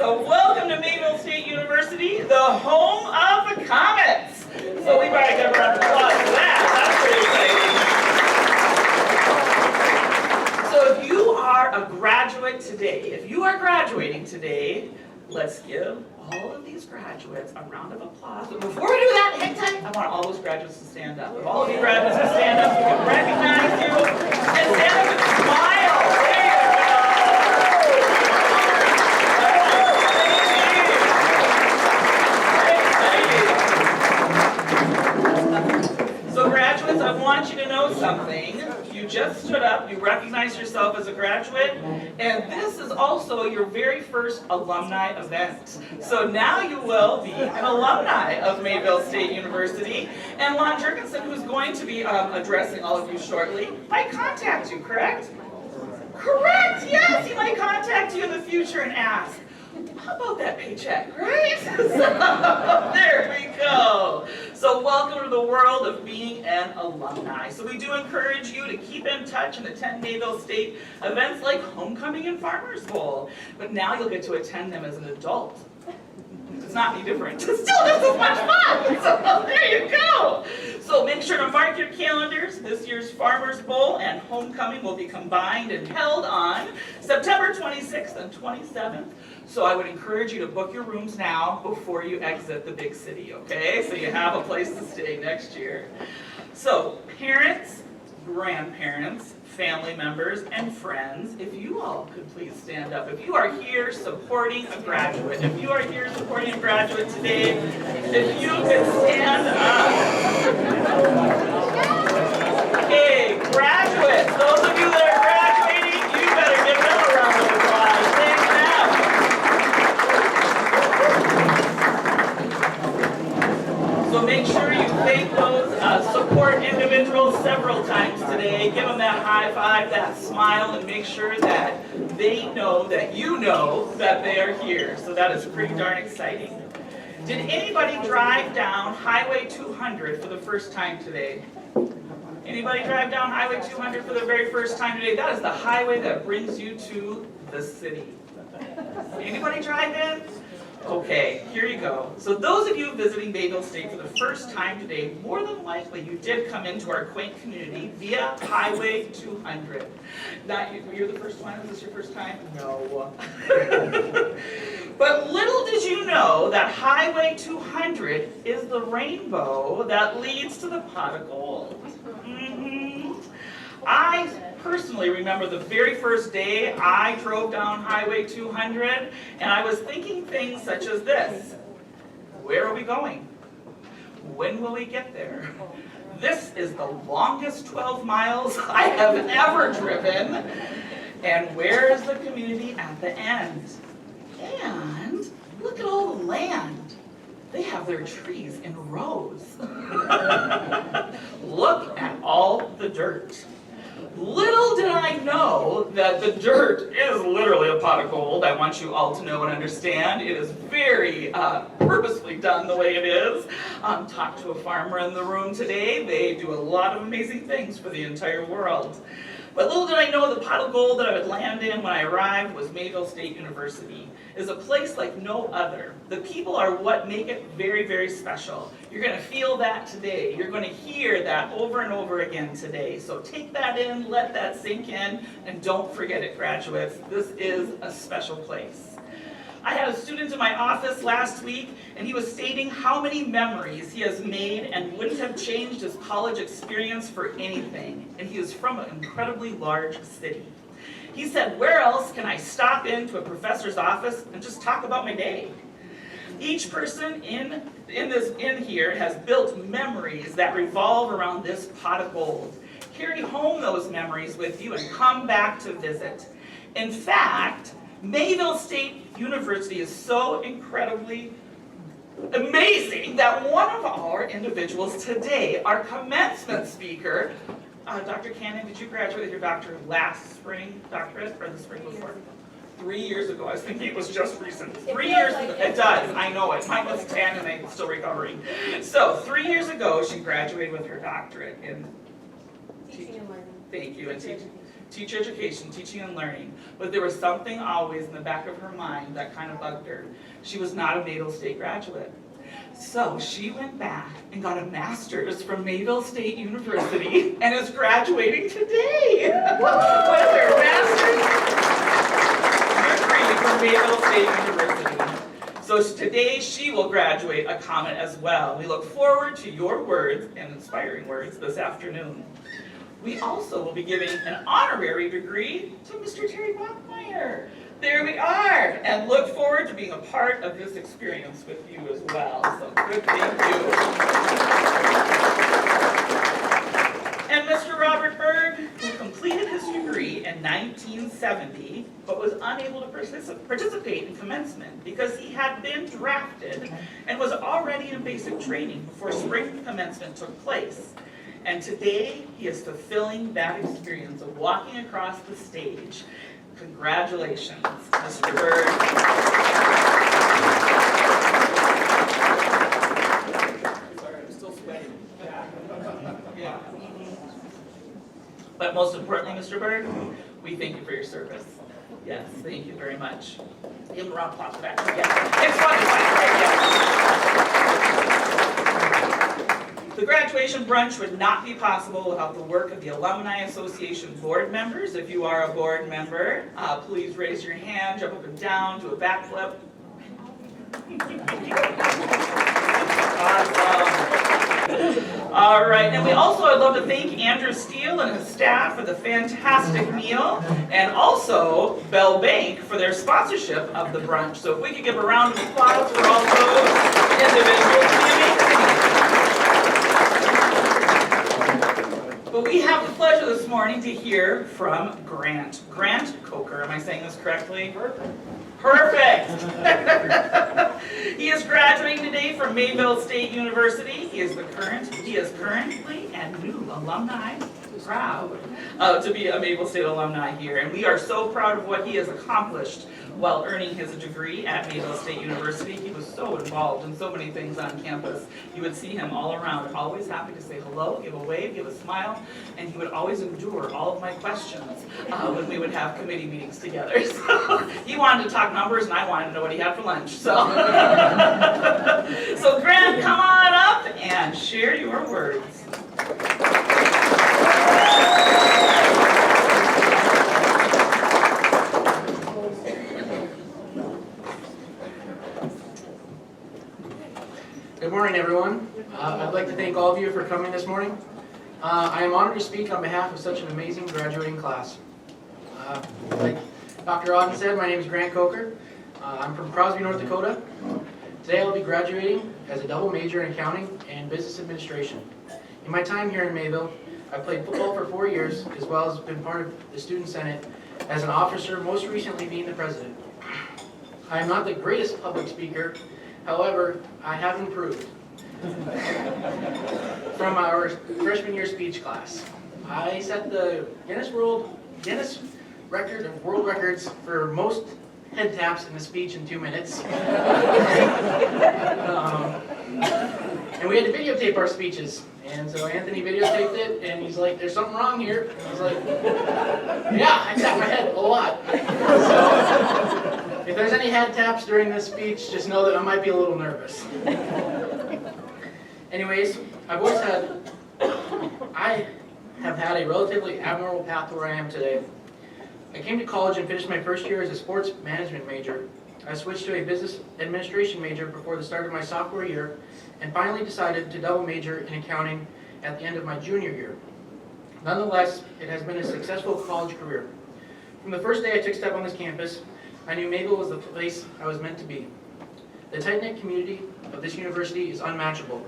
So welcome to Mayville State University, the home of the Comets. So we better give a round of applause for that. That's pretty exciting. So if you are a graduate today, if you are graduating today, let's give all of these graduates a round of applause. But before we do that, hang tight. I want all those graduates to stand up. If all of you graduates to stand up, we can recognize you and stand up and smile. There you go. So graduates, I want you to know something. You just stood up, you recognized yourself as a graduate, and this is also your very first alumni event. So now you will be an alumni of Mayville State University, and Lon Jurgensen, who's going to be addressing all of you shortly, might contact you, correct? Correct, yes, he might contact you in the future and ask, how about that paycheck, right? So, there we go. So welcome to the world of being an alumni. So we do encourage you to keep in touch and attend Mayville State events like Homecoming and Farmers Bowl. But now you'll get to attend them as an adult. It's not any different. It's still just as much fun. So there you go. So make sure to mark your calendars. This year's Farmers Bowl and Homecoming will be combined and held on September 26th and 27th. So I would encourage you to book your rooms now before you exit the big city, okay? So you have a place to stay next year. So parents, grandparents, family members, and friends, if you all could please stand up. If you are here supporting a graduate, if you are here supporting a graduate today, if you could stand up. Okay, graduates, those of you that are graduating, you better give them a round of applause. Thank them. So make sure you thank those support individuals several times today. Give them that high five, that smile, and make sure that they know that you know that they are here. So that is pretty darn exciting. Did anybody drive down Highway 200 for the first time today? Anybody drive down Highway 200 for the very first time today? That is the highway that brings you to the city. Anybody drive in? Okay, here you go. So those of you visiting Mayville State for the first time today, more than likely you did come into our quaint community via Highway 200. You're the first one? Is this your first time? No. But little did you know that Highway 200 is the rainbow that leads to the pot of gold. I personally remember the very first day I drove down Highway 200, and I was thinking things such as this. Where are we going? When will we get there? This is the longest 12 miles I have ever driven. And where is the community at the end? And look at all the land. They have their trees in rows. Look at all the dirt. Little did I know that the dirt is literally a pot of gold. I want you all to know and understand. It is very purposefully done the way it is. Talked to a farmer in the room today. They do a lot of amazing things for the entire world. But little did I know the pot of gold that I would land in when I arrived was Mayville State University. It is a place like no other. The people are what make it very, very special. You're going to feel that today. You're going to hear that over and over again today. So take that in, let that sink in, and don't forget it, graduates. This is a special place. I had a student in my office last week, and he was stating how many memories he has made and wouldn't have changed his college experience for anything. And he is from an incredibly large city. He said, where else can I stop into a professor's office and just talk about my day? Each person in here has built memories that revolve around this pot of gold. Carry home those memories with you and come back to visit. In fact, Mayville State University is so incredibly amazing that one of our individuals today, our commencement speaker, Dr. Cannon, did you graduate with your doctorate last spring, doctorate, or the spring before? 3 years ago. I was thinking it was just recent. 3 years ago. It does. I know it. Mine was 10 and I'm still recovering. So 3 years ago, she graduated with her doctorate in teaching and learning. Thank you. And teaching. teacher education, teaching and learning, but there was something always in the back of her mind that kind of bugged her. She was not a Mayville State graduate. So she went back and got a master's from Mayville State University and is graduating today with her master's degree from Mayville State University. So today she will graduate a Comet as well. We look forward to your words and inspiring words this afternoon. We also will be giving an honorary degree to Mr. Terry Bachmeyer. There we are, and look forward to being a part of this experience with you as well. So good, thank you. And Mr. Robert Berg, who completed his degree in 1970, but was unable to participate in commencement because he had been drafted and was already in basic training before spring commencement took place. And today, he is fulfilling that experience of walking across the stage. Congratulations, Mr. Bird. Sorry, I'm still sweating. Yeah. But most importantly, Mr. Bird, we thank you for your service. Yes, thank you very much. Give him a round of applause for that. Yeah. It's fun to find, right? Yeah. The graduation brunch would not be possible without the work of the Alumni Association board members. If you are a board member, please raise your hand, jump up and down, do a backflip. Awesome. All right, and we also, I'd love to thank Andrew Steele and his staff for the fantastic meal, and also Bell Bank for their sponsorship of the brunch. So if we could give a round of applause for all those individuals. But we have the pleasure this morning to hear from Grant Coker. Am I saying this correctly? Perfect. He is graduating today from Mayville State University. He is currently and new alumni. Proud to be a Mayville State alumni here, and we are so proud of what he has accomplished while earning his degree at Mayville State University. He was so involved in so many things on campus. You would see him all around, always happy to say hello, give a wave, give a smile, and he would always endure all of my questions when we would have committee meetings together. So he wanted to talk numbers, and I wanted to know what he had for lunch. So, so Grant, come on up and share your words. Good morning, everyone. I'd like to thank all of you for coming this morning. I am honored to speak on behalf of such an amazing graduating class. Like Dr. Ogden said, my name is Grant Coker. I'm from Crosby, North Dakota. Today I'll be graduating as a double major in accounting and business administration. In my time here in Mayville, I played football for 4 years, as well as been part of the Student Senate as an officer, most recently being the president. I am not the greatest public speaker, however, I have improved from our freshman year speech class. I set the Guinness record of world records for most head taps in a speech in 2 minutes. And we had to videotape our speeches. And so Anthony videotaped it, and he's like, "There's something wrong here." I was like, "Yeah, I tap my head a lot." So if there's any head taps during this speech, just know that I might be a little nervous. Anyways, I have had a relatively abnormal path to where I am today. I came to college and finished my first year as a sports management major. I switched to a business administration major before the start of my sophomore year, and finally decided to double major in accounting at the end of my junior year. Nonetheless, it has been a successful college career. From the first day I took step on this campus, I knew Mayville was the place I was meant to be. The tight-knit community of this university is unmatchable.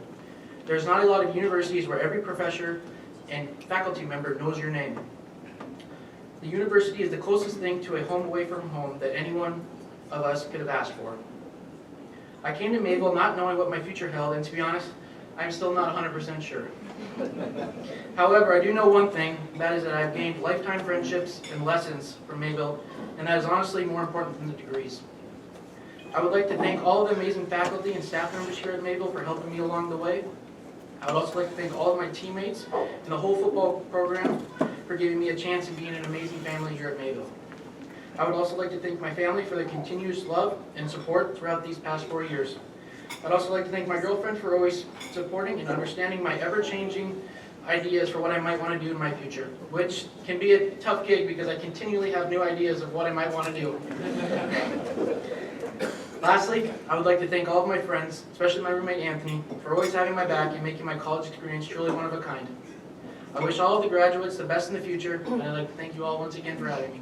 There's not a lot of universities where every professor and faculty member knows your name. The university is the closest thing to a home away from home that any one of us could have asked for. I came to Mayville not knowing what my future held, and to be honest, I'm still not 100% sure. However, I do know one thing, that is that I've gained lifetime friendships and lessons from Mayville, and that is honestly more important than the degrees. I would like to thank all of the amazing faculty and staff members here at Mayville for helping me along the way. I would also like to thank all of my teammates and the whole football program for giving me a chance and being an amazing family here at Mayville. I would also like to thank my family for their continuous love and support throughout these past 4 years. I'd also like to thank my girlfriend for always supporting and understanding my ever-changing ideas for what I might want to do in my future, which can be a tough gig because I continually have new ideas of what I might want to do. Lastly, I would like to thank all of my friends, especially my roommate Anthony, for always having my back and making my college experience truly one of a kind. I wish all of the graduates the best in the future, and I'd like to thank you all once again for having me.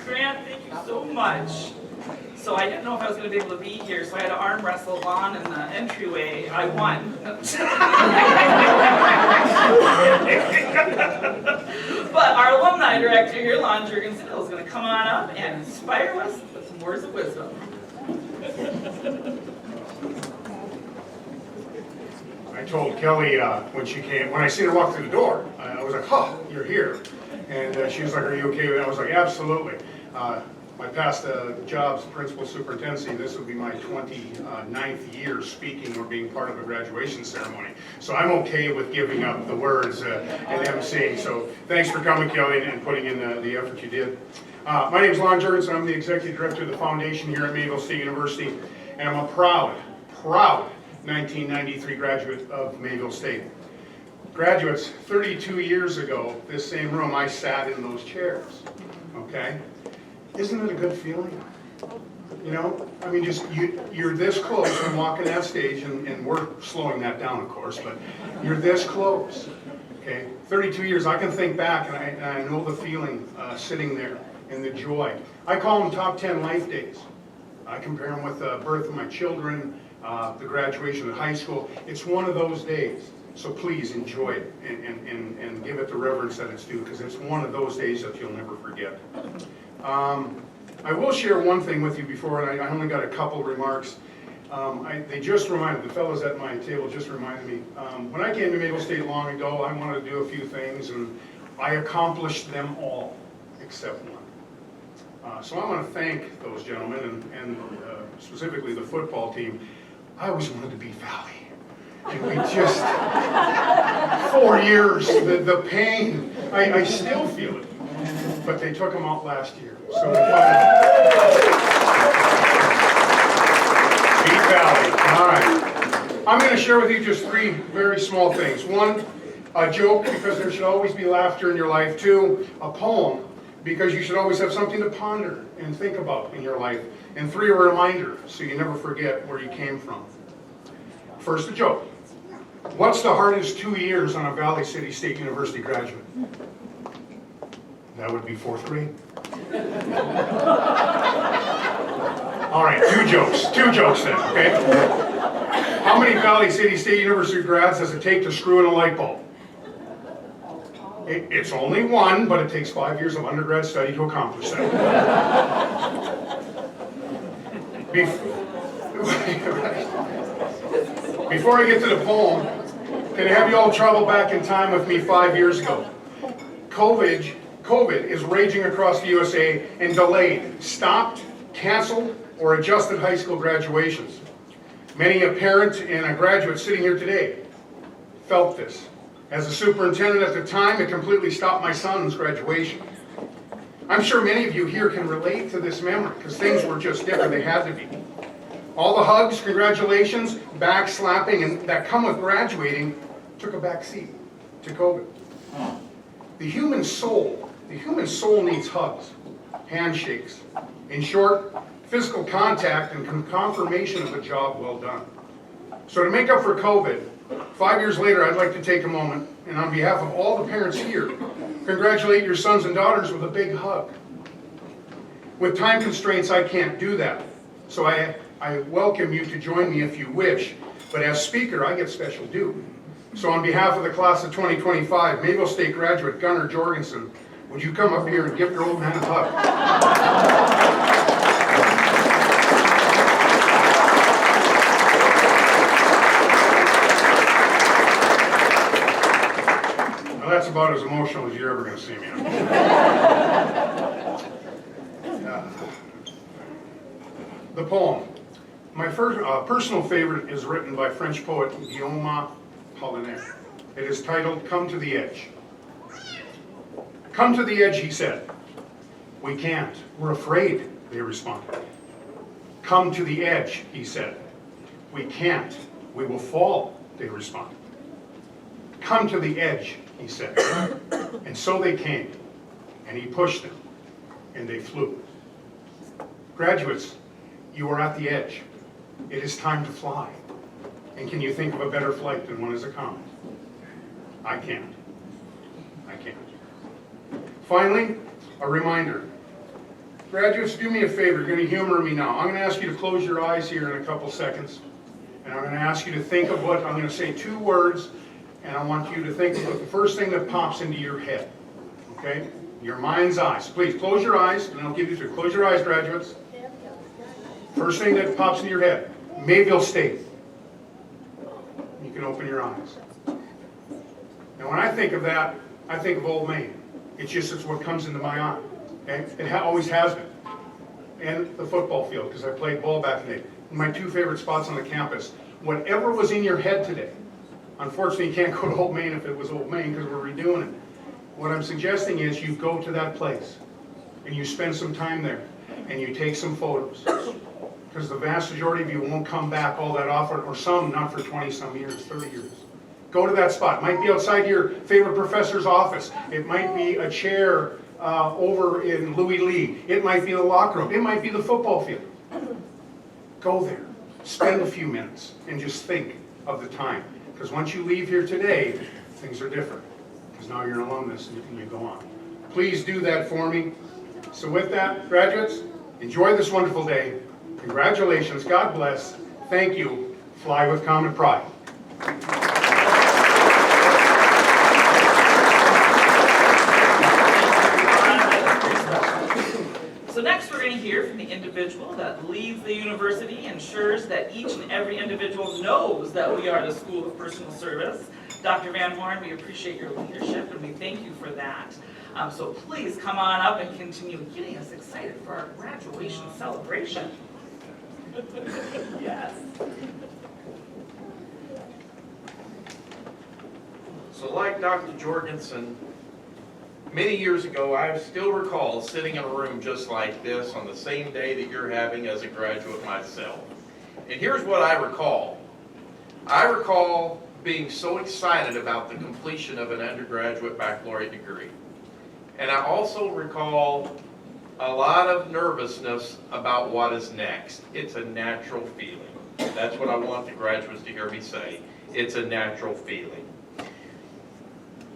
Grant, thank you so much. So I didn't know if I was going to be able to be here, so I had to arm wrestle Lon in the entryway. I won. But our alumni director here, Lon Jurgensen, is going to come on up and inspire us with some words of wisdom. I told Kelly when I seen her walk through the door, I was like, "Huh, you're here." And she was like, "Are you okay with it?" I was like, "Absolutely." My past jobs, principal superintendency, this would be my 29th year speaking or being part of a graduation ceremony. So I'm okay with giving up the words and emceeing. So thanks for coming, Kelly, and putting in the effort you did. My name is Lon Jurgensen. I'm the executive director of the foundation here at Mayville State University, and I'm a proud 1993 graduate of Mayville State. Graduates, 32 years ago, this same room, I sat in those chairs, okay? Isn't it a good feeling? You know, I mean, just you're this close from walking that stage, and we're slowing that down, of course, but you're this close, okay? 32 years, I can think back, and I know the feeling sitting there and the joy. I call them top 10 life days. I compare them with the birth of my children, the graduation of high school. It's one of those days. So please enjoy it and give it the reverence that it's due, because it's one of those days that you'll never forget. I will share one thing with you before, and I only got a couple remarks. They just reminded, the fellows at my table just reminded me, when I came to Mayville State long ago, I wanted to do a few things, and I accomplished them all except one. So I want to thank those gentlemen, and specifically the football team. I always wanted to beat Valley. And we just, 4 years, the pain, I still feel it. But they took them out last year. So beat Valley. All right. I'm going to share with you just 3 very small things. 1, a joke, because there should always be laughter in your life. 2, a poem, because you should always have something to ponder and think about in your life. And 3, a reminder, so you never forget where you came from. First, a joke. What's the hardest 2 years on a Valley City State University graduate? That would be 4th grade. All right, 2 jokes. 2 jokes then, okay? How many Valley City State University grads does it take to screw in a light bulb? It's only 1, but it takes 5 years of undergrad study to accomplish that. Before I get to the poem, can I have you all travel back in time with me 5 years ago? COVID is raging across the USA and delayed, stopped, canceled, or adjusted high school graduations. Many a parent and a graduate sitting here today felt this. As a superintendent at the time, it completely stopped my son's graduation. I'm sure many of you here can relate to this memory, because things were just different. They had to be. All the hugs, congratulations, back slapping, and that come with graduating took a back seat to COVID. The human soul needs hugs, handshakes. In short, physical contact and confirmation of a job well done. So to make up for COVID, 5 years later, I'd like to take a moment, and on behalf of all the parents here, congratulate your sons and daughters with a big hug. With time constraints, I can't do that. So I welcome you to join me if you wish, but as speaker, I get special due. So on behalf of the class of 2025, Mayville State graduate Gunnar Jorgensen, would you come up here and give your old man a hug? Well, that's about as emotional as you're ever going to see me. The poem. My first personal favorite is written by French poet Guillaume Apollinaire. It is titled, "Come to the Edge." "Come to the edge," he said. "We can't. We're afraid," they responded. "Come to the edge," he said. "We can't. We will fall," they responded. "Come to the edge," he said. And so they came, and he pushed them, and they flew. Graduates, you are at the edge. It is time to fly. And can you think of a better flight than one as a comet? I can't. I can't. Finally, a reminder. Graduates, do me a favor. You're going to humor me now. I'm going to ask you to close your eyes here in a couple seconds. And I'm going to ask you to think of what, I'm going to say 2 words, and I want you to think of the first thing that pops into your head. Okay? Your mind's eyes. Please, close your eyes, and I'll give you 3. Close your eyes, graduates. First thing that pops into your head. Mayville State. You can open your eyes. Now, when I think of that, I think of Old Main. It's what comes into my eye. Okay? It always has been. And the football field, because I played ball back in the day. My 2 favorite spots on the campus. Whatever was in your head today, unfortunately you can't go to Old Main if it was Old Main because we're redoing it. What I'm suggesting is you go to that place and you spend some time there and you take some photos. Because the vast majority of you won't come back all that often, or some not for 20-some years, 30 years. Go to that spot. It might be outside your favorite professor's office. It might be a chair over in Louis Lee. It might be the locker room. It might be the football field. Go there. Spend a few minutes and just think of the time. Because once you leave here today, things are different. Because now you're an alumnus and you go on. Please do that for me. So with that, graduates, enjoy this wonderful day. Congratulations. God bless. Thank you. Fly with common pride. So next we're going to hear from the individual that leads the university, ensures that each and every individual knows that we are the School of Personal Service. Dr. Van Horn, we appreciate your leadership and we thank you for that. So please come on up and continue getting us excited for our graduation celebration. Yes. So like Dr. Jorgensen, many years ago, I still recall sitting in a room just like this on the same day that you're having as a graduate myself. And here's what I recall. I recall being so excited about the completion of an undergraduate baccalaureate degree. And I also recall a lot of nervousness about what is next. It's a natural feeling. That's what I want the graduates to hear me say. It's a natural feeling.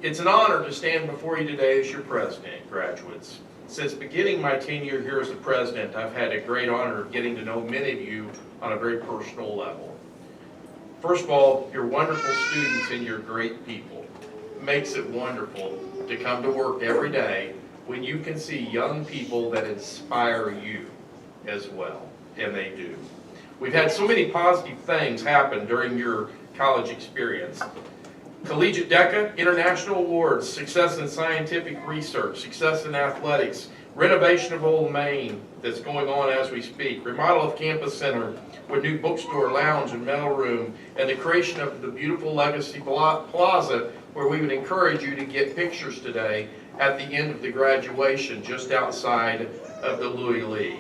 It's an honor to stand before you today as your president, graduates. Since beginning my tenure here as the president, I've had a great honor of getting to know many of you on a very personal level. First of all, you're wonderful students and you're great people. It makes it wonderful to come to work every day when you can see young people that inspire you as well, and they do. We've had so many positive things happen during your college experience. Collegiate DECA, international awards, success in scientific research, success in athletics, renovation of Old Main that's going on as we speak, remodel of Campus Center with new bookstore, lounge, and mailroom, and the creation of the beautiful Legacy Plaza where we would encourage you to get pictures today at the end of the graduation just outside of the Louis Lee.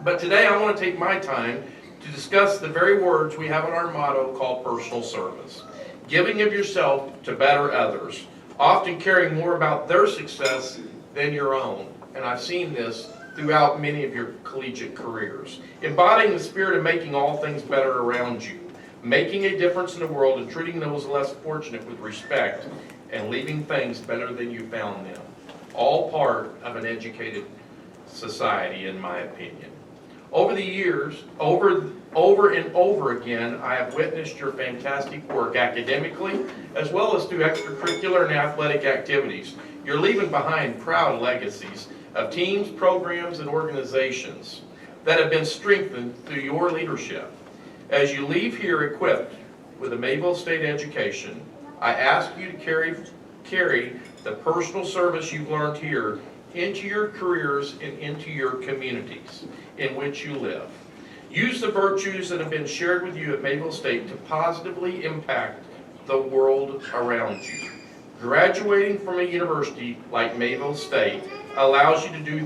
But today I want to take my time to discuss the very words we have in our motto called personal service. Giving of yourself to better others, often caring more about their success than your own. And I've seen this throughout many of your collegiate careers. Embodying the spirit of making all things better around you, making a difference in the world and treating those less fortunate with respect, and leaving things better than you found them. All part of an educated society, in my opinion. Over the years, over and over again, I have witnessed your fantastic work academically, as well as through extracurricular and athletic activities. You're leaving behind proud legacies of teams, programs, and organizations that have been strengthened through your leadership. As you leave here equipped with a Mayville State education, I ask you to carry the personal service you've learned here into your careers and into your communities in which you live. Use the virtues that have been shared with you at Mayville State to positively impact the world around you. Graduating from a university like Mayville State allows you to do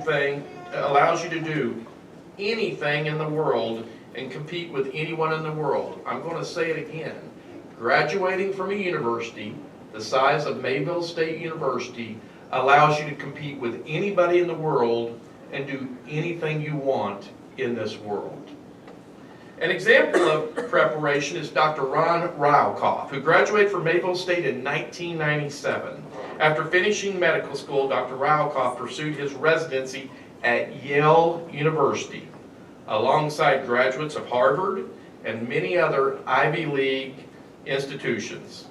anything in the world and compete with anyone in the world. I'm going to say it again. Graduating from a university the size of Mayville State University allows you to compete with anybody in the world and do anything you want in this world. An example of preparation is Dr. Ron Rylekoff, who graduated from Mayville State in 1997. After finishing medical school, Dr. Rylekoff pursued his residency at Yale University, alongside graduates of Harvard and many other Ivy League institutions.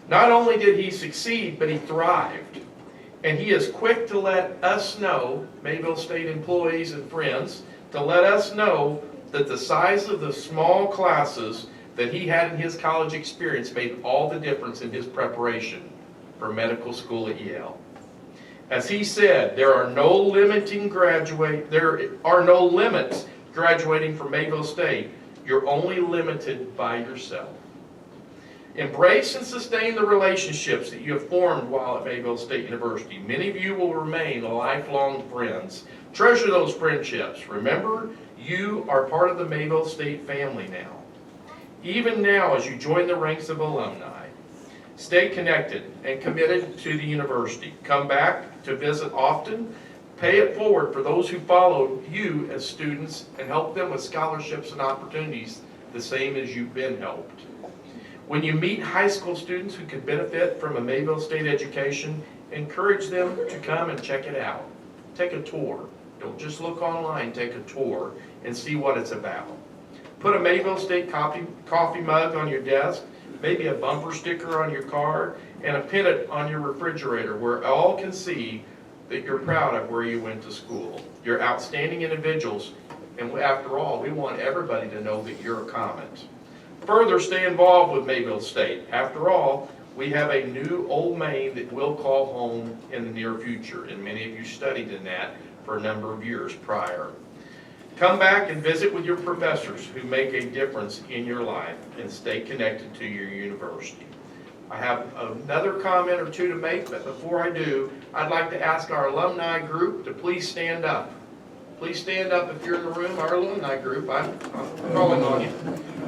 Not only did he succeed, but he thrived. And he is quick to let us know, Mayville State employees and friends, to let us know that the size of the small classes that he had in his college experience made all the difference in his preparation for medical school at Yale. As he said, there are no limits graduating from Mayville State. You're only limited by yourself. Embrace and sustain the relationships that you have formed while at Mayville State University. Many of you will remain lifelong friends. Treasure those friendships. Remember, you are part of the Mayville State family now. Even now, as you join the ranks of alumni, stay connected and committed to the university. Come back to visit often. Pay it forward for those who followed you as students and help them with scholarships and opportunities the same as you've been helped. When you meet high school students who could benefit from a Mayville State education, encourage them to come and check it out. Take a tour. Don't just look online, take a tour and see what it's about. Put a Mayville State coffee mug on your desk, maybe a bumper sticker on your car, and a pin on your refrigerator where all can see that you're proud of where you went to school. You're outstanding individuals, and after all, we want everybody to know that you're a Comet. Further, stay involved with Mayville State. After all, we have a new Old Main that we'll call home in the near future, and many of you studied in that for a number of years prior. Come back and visit with your professors who make a difference in your life and stay connected to your university. I have another comment or two to make, but before I do, I'd like to ask our alumni group to please stand up. Please stand up if you're in the room. Our alumni group, I'm calling on you.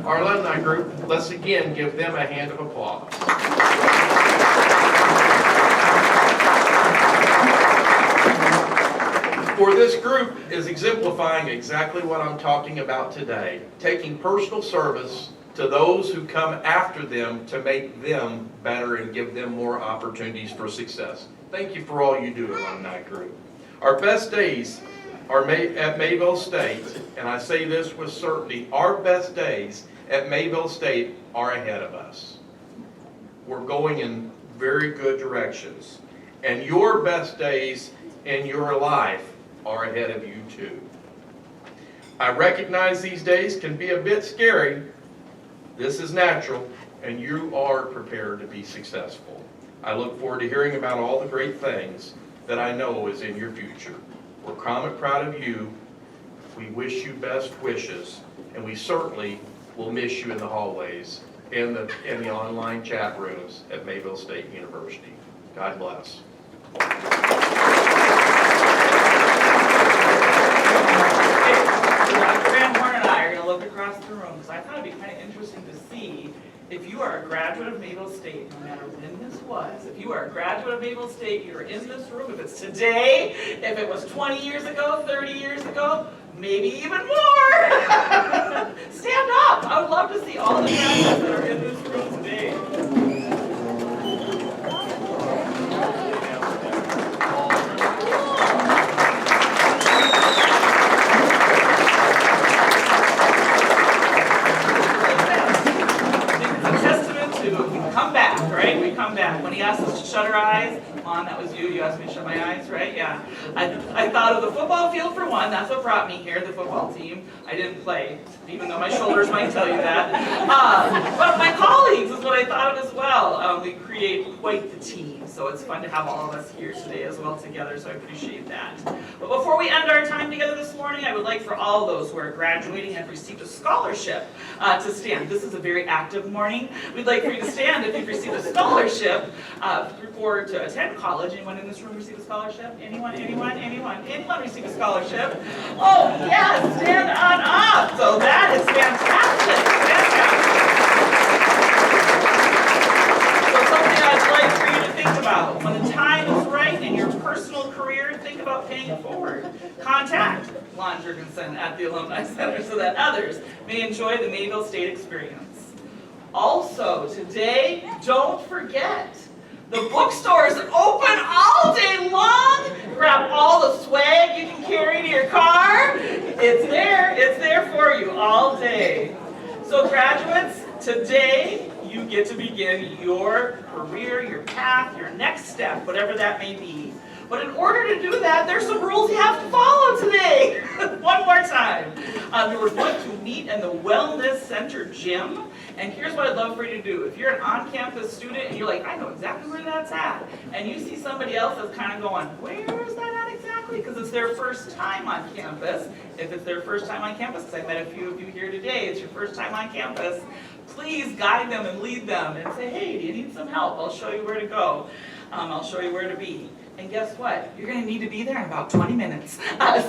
Our alumni group, let's again give them a hand of applause. For this group is exemplifying exactly what I'm talking about today, taking personal service to those who come after them to make them better and give them more opportunities for success. Thank you for all you do, alumni group. Our best days are at Mayville State, and I say this with certainty, our best days at Mayville State are ahead of us. We're going in very good directions, and your best days in your life are ahead of you too. I recognize these days can be a bit scary. This is natural, and you are prepared to be successful. I look forward to hearing about all the great things that I know is in your future. We're Comet proud of you. We wish you best wishes, and we certainly will miss you in the hallways and the online chat rooms at Mayville State University. God bless. Look across the room, because I thought it'd be kind of interesting to see if you are a graduate of Mayville State, no matter when this was, if you are a graduate of Mayville State, you're in this room, if it's today, if it was 20 years ago, 30 years ago, maybe even more. Stand up. I would love to see all the graduates that are in this room today. We come come back. When he asked us to shut our eyes, Lon, that was you. You asked me to shut my eyes, right? Yeah. I thought of the football field for one. That's what brought me here, the football team. I didn't play, even though my shoulders might tell you that. But my colleagues is what I thought of as well. We create quite the team, so it's fun to have all of us here today as well together, so I appreciate that. But before we end our time together this morning, I would like for all those who are graduating and have received a scholarship to stand. This is a very active morning. We'd like for you to stand if you've received a scholarship for to attend college. Anyone in this room receive a scholarship? Anyone receive a scholarship? Oh, yes, stand on up. So that is fantastic. Fantastic. So something I'd like for you to think about. When the time is right in your personal career, think about paying it forward. Contact Lon Jurgensen at the Alumni Center so that others may enjoy the Mayville State experience. Also, today, don't forget, the bookstore is open all day long. Grab all the swag you can carry to your car. It's there for you all day. So graduates, today you get to begin your career, your path, your next step, whatever that may be. But in order to do that, there's some rules you have to follow today. One more time. We're going to meet in the Wellness Center gym. And here's what I'd love for you to do. If you're an on-campus student and you're like, I know exactly where that's at, and you see somebody else that's kind of going, where is that at exactly? Because it's their first time on campus. If it's their first time on campus, because I met a few of you here today, it's your first time on campus, please guide them and lead them and say, hey, do you need some help? I'll show you where to go. I'll show you where to be. And guess what? You're going to need to be there in about 20 minutes.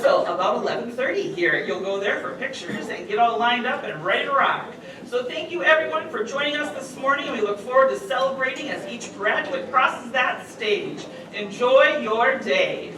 So about 11:30 here, you'll go there for pictures and get all lined up and ready to rock. So thank you everyone for joining us this morning, and we look forward to celebrating as each graduate crosses that stage. Enjoy your day.